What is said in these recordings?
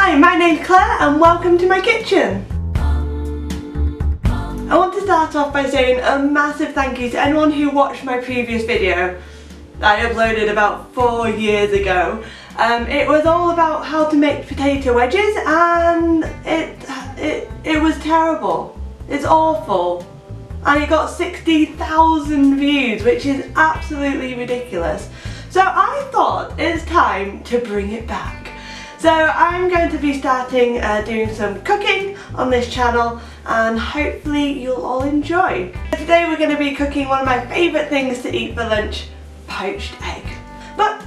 Hi, my name's Claire and welcome to my kitchen. I want to start off by saying a massive thank you to anyone who watched my previous video that I uploaded about 4 years ago. It was all about how to make potato wedges and it was terrible. It's awful. And it got 60,000 views, which is absolutely ridiculous. So I thought it's time to bring it back. So I'm going to be starting doing some cooking on this channel and hopefully you'll all enjoy. Today we're going to be cooking one of my favourite things to eat for lunch, poached egg. But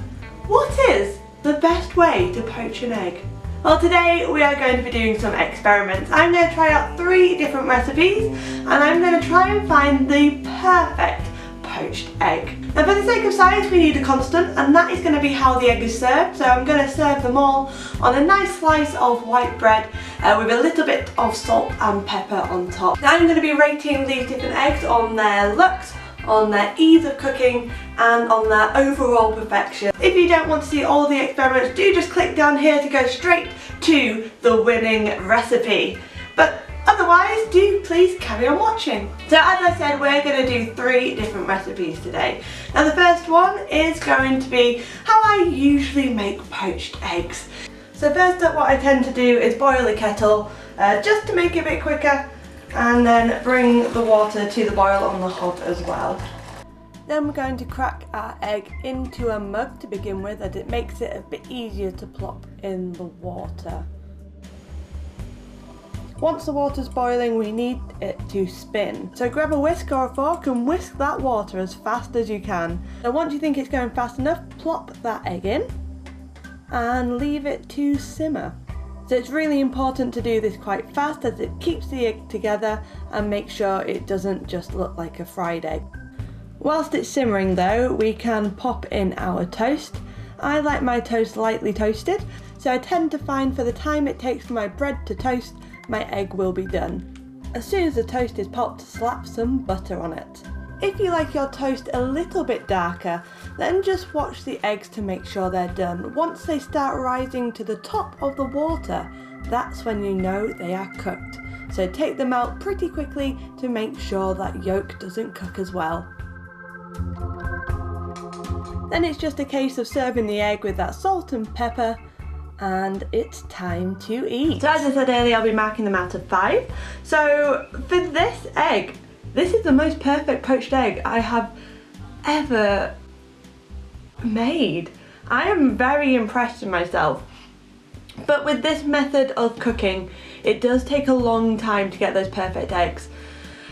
what is the best way to poach an egg? Well, today we are going to be doing some experiments. I'm going to try out 3 different recipes and I'm going to try and find the perfect poached egg. Now for the sake of science we need a constant, and that is going to be how the egg is served. So I'm going to serve them all on a nice slice of white bread with a little bit of salt and pepper on top. Now I'm going to be rating these different eggs on their looks, on their ease of cooking and on their overall perfection. If you don't want to see all the experiments, do just click down here to go straight to the winning recipe. But otherwise, do please carry on watching. So as I said, we're going to do 3 different recipes today. Now the first one is going to be how I usually make poached eggs. So first up, what I tend to do is boil a kettle just to make it a bit quicker, and then bring the water to the boil on the hob as well. Then we're going to crack our egg into a mug to begin with, as it makes it a bit easier to plop in the water. Once the water's boiling, we need it to spin. So grab a whisk or a fork and whisk that water as fast as you can. So once you think it's going fast enough, plop that egg in and leave it to simmer. So it's really important to do this quite fast, as it keeps the egg together and makes sure it doesn't just look like a fried egg. Whilst it's simmering though, we can pop in our toast. I like my toast lightly toasted, so I tend to find for the time it takes for my bread to toast, my egg will be done. As soon as the toast is popped, slap some butter on it. If you like your toast a little bit darker, then just watch the eggs to make sure they're done. Once they start rising to the top of the water, that's when you know they are cooked. So take them out pretty quickly to make sure that yolk doesn't cook as well. Then it's just a case of serving the egg with that salt and pepper, and it's time to eat. So as I said earlier, I'll be marking them out of 5. So for this egg, this is the most perfect poached egg I have ever made. I am very impressed with myself. But with this method of cooking, it does take a long time to get those perfect eggs.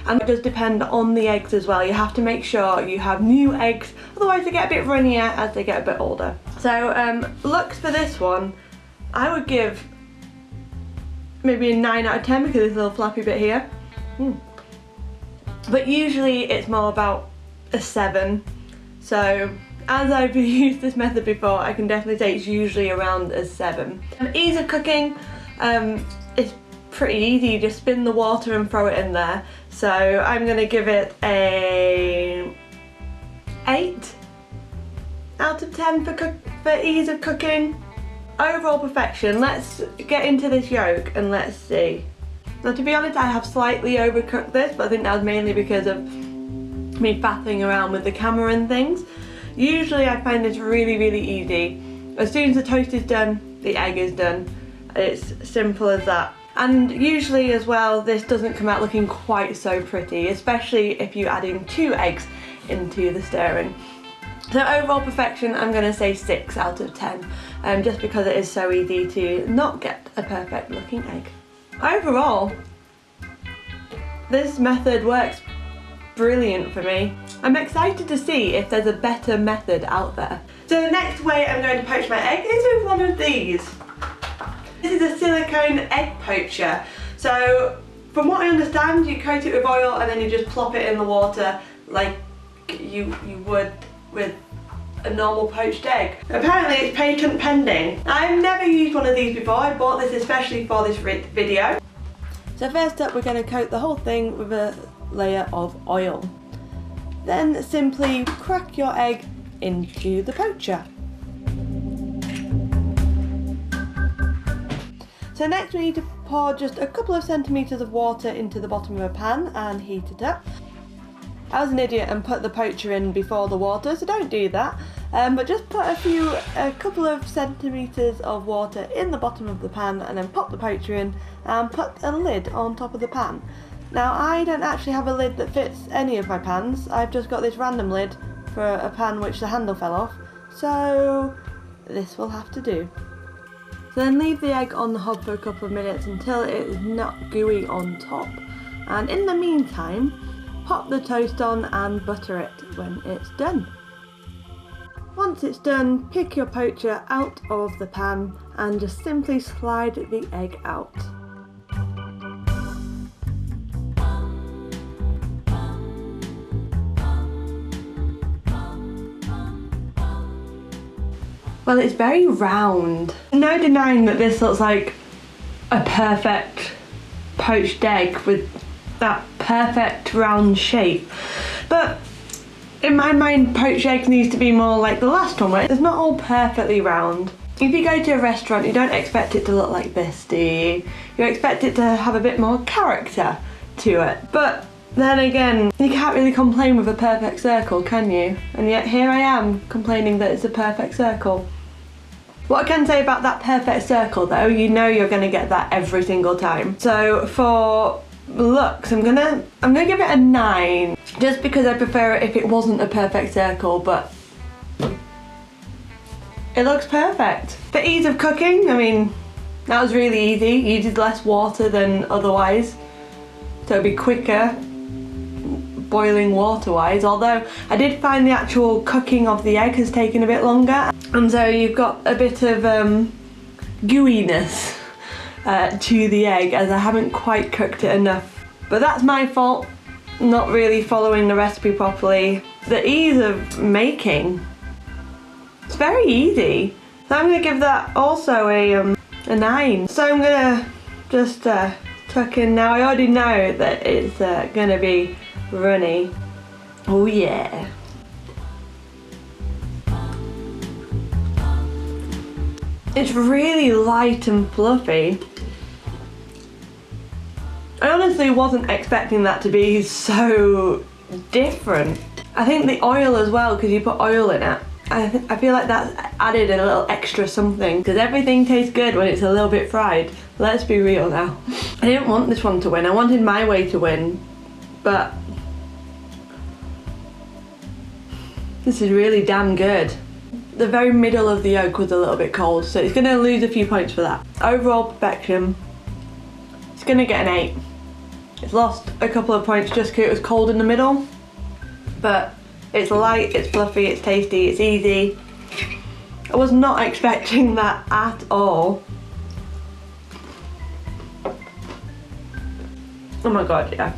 And it does depend on the eggs as well. You have to make sure you have new eggs, otherwise they get a bit runnier as they get a bit older. So looks for this one, I would give maybe a 9 out of 10 because there's a little flappy bit here. But usually it's more about a 7. So as I've used this method before, I can definitely say it's usually around a 7. Ease of cooking, it's pretty easy. You just spin the water and throw it in there. So I'm going to give it a 8 out of 10 for ease of cooking. Overall perfection. Let's get into this yolk and let's see. Now to be honest, I have slightly overcooked this, but I think that was mainly because of me faffing around with the camera and things. Usually I find this really easy. As soon as the toast is done, the egg is done. It's simple as that. And usually as well, this doesn't come out looking quite so pretty, especially if you're adding 2 eggs into the stirring. So overall perfection, I'm going to say 6 out of 10, just because it is so easy to not get a perfect looking egg. Overall, this method works brilliant for me. I'm excited to see if there's a better method out there. So the next way I'm going to poach my egg is with one of these. This is a silicone egg poacher. So from what I understand, you coat it with oil and then you just plop it in the water like you would with a normal poached egg. Apparently it's patent pending. I've never used one of these before. I bought this especially for this video. So first up, we're going to coat the whole thing with a layer of oil. Then simply crack your egg into the poacher. So next we need to pour just a couple of centimetres of water into the bottom of a pan and heat it up. I was an idiot and put the poacher in before the water, so don't do that. But just put a couple of centimetres of water in the bottom of the pan and then pop the poacher in and put a lid on top of the pan. Now I don't actually have a lid that fits any of my pans. I've just got this random lid for a pan which the handle fell off, so this will have to do. So then leave the egg on the hob for a couple of minutes until it is not gooey on top. And in the meantime, pop the toast on and butter it when it's done. Once it's done, pick your poacher out of the pan and just simply slide the egg out. Well, it's very round. No denying that this looks like a perfect poached egg with that perfect round shape. But in my mind, poached eggs needs to be more like the last one, where it's not all perfectly round. If you go to a restaurant, you don't expect it to look like this, do you? You expect it to have a bit more character to it. But then again, you can't really complain with a perfect circle, can you? And yet here I am complaining that it's a perfect circle. What I can say about that perfect circle though, you know you're going to get that every single time. So for looks, I'm gonna give it a 9, just because I prefer it if it wasn't a perfect circle, but it looks perfect. For ease of cooking, I mean, that was really easy. You used less water than otherwise, so it'd be quicker boiling water wise, although I did find the actual cooking of the egg has taken a bit longer, and so you've got a bit of gooiness to the egg, as I haven't quite cooked it enough. But that's my fault, not really following the recipe properly. The ease of making, it's very easy. So I'm going to give that also a 9. So I'm going to just tuck in now. I already know that it's going to be runny. Oh yeah. It's really light and fluffy. I honestly wasn't expecting that to be so different. I think the oil as well, because you put oil in it, I feel like that's added a little extra something, because everything tastes good when it's a little bit fried. Let's be real now. I didn't want this one to win, I wanted my way to win, but this is really damn good. The very middle of the yolk was a little bit cold, so it's going to lose a few points for that. Overall perfection, it's going to get an 8. It's lost a couple of points just because it was cold in the middle, but it's light, it's fluffy, it's tasty, it's easy. I was not expecting that at all. Oh my god, yeah.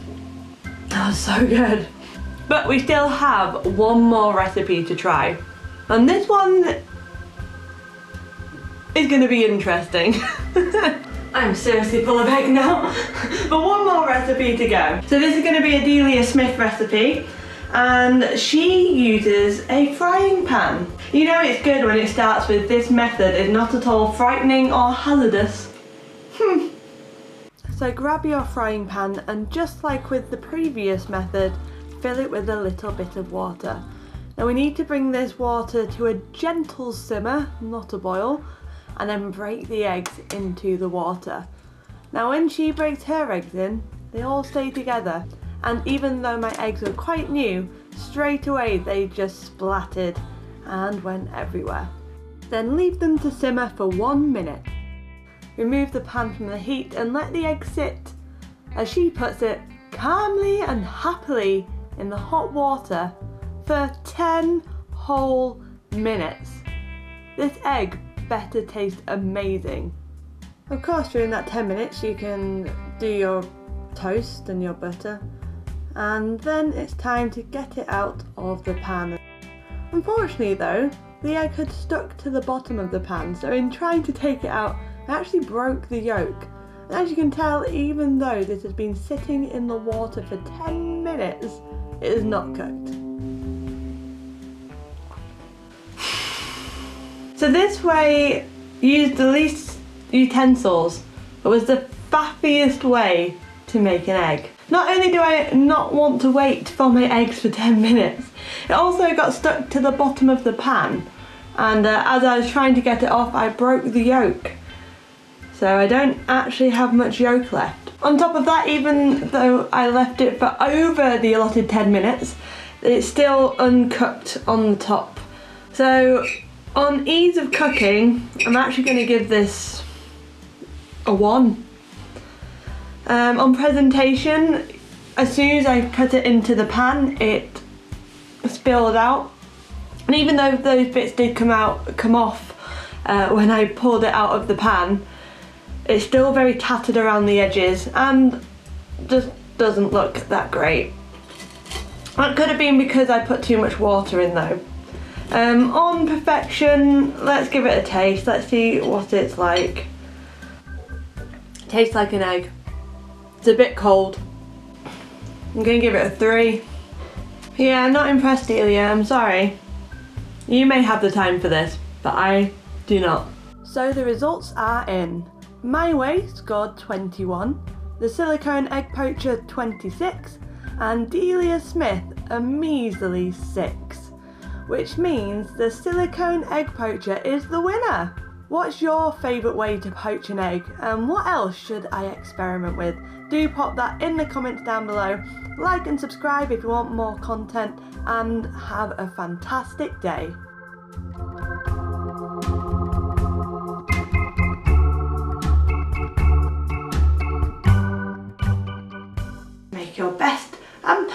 That was so good. But we still have one more recipe to try. And this one is going to be interesting. I'm seriously full of egg now. But one more recipe to go. So this is going to be a Delia Smith recipe. And she uses a frying pan. You know it's good when it starts with "this method is not at all frightening or hazardous." So grab your frying pan and, just like with the previous method, fill it with a little bit of water. Now we need to bring this water to a gentle simmer, not a boil, and then break the eggs into the water. Now when she breaks her eggs in, they all stay together, and even though my eggs were quite new, straight away they just splattered and went everywhere. Then leave them to simmer for 1 minute. Remove the pan from the heat and let the egg sit, as she puts it, calmly and happily in the hot water for 10 whole minutes. This egg better taste amazing. Of course, during that 10 minutes you can do your toast and your butter, and then it's time to get it out of the pan. Unfortunately though, the egg had stuck to the bottom of the pan, so in trying to take it out, I actually broke the yolk. And as you can tell, even though this has been sitting in the water for 10 minutes, it is not cooked. So this way, use the least utensils It was the faffiest way to make an egg. Not only do I not want to wait for my eggs for 10 minutes, it also got stuck to the bottom of the pan, and as I was trying to get it off, I broke the yolk. So I don't actually have much yolk left. On top of that, even though I left it for over the allotted 10 minutes, it's still uncooked on the top. So on ease of cooking, I'm actually going to give this a 1. On presentation, as soon as I put it into the pan, it spilled out. And even though those bits did come off when I pulled it out of the pan, it's still very tattered around the edges and just doesn't look that great. That could have been because I put too much water in though. On perfection, let's give it a taste. Let's see what it's like. Tastes like an egg. It's a bit cold. I'm gonna give it a 3. Yeah, not impressed, Delia, I'm sorry. You may have the time for this, but I do not. So the results are in. My Way scored 21, the Silicone Egg Poacher 26, and Delia Smith a measly 6. Which means the Silicone Egg Poacher is the winner. What's your favourite way to poach an egg, and what else should I experiment with? Do pop that in the comments down below. Like and subscribe if you want more content, and have a fantastic day. Make your best and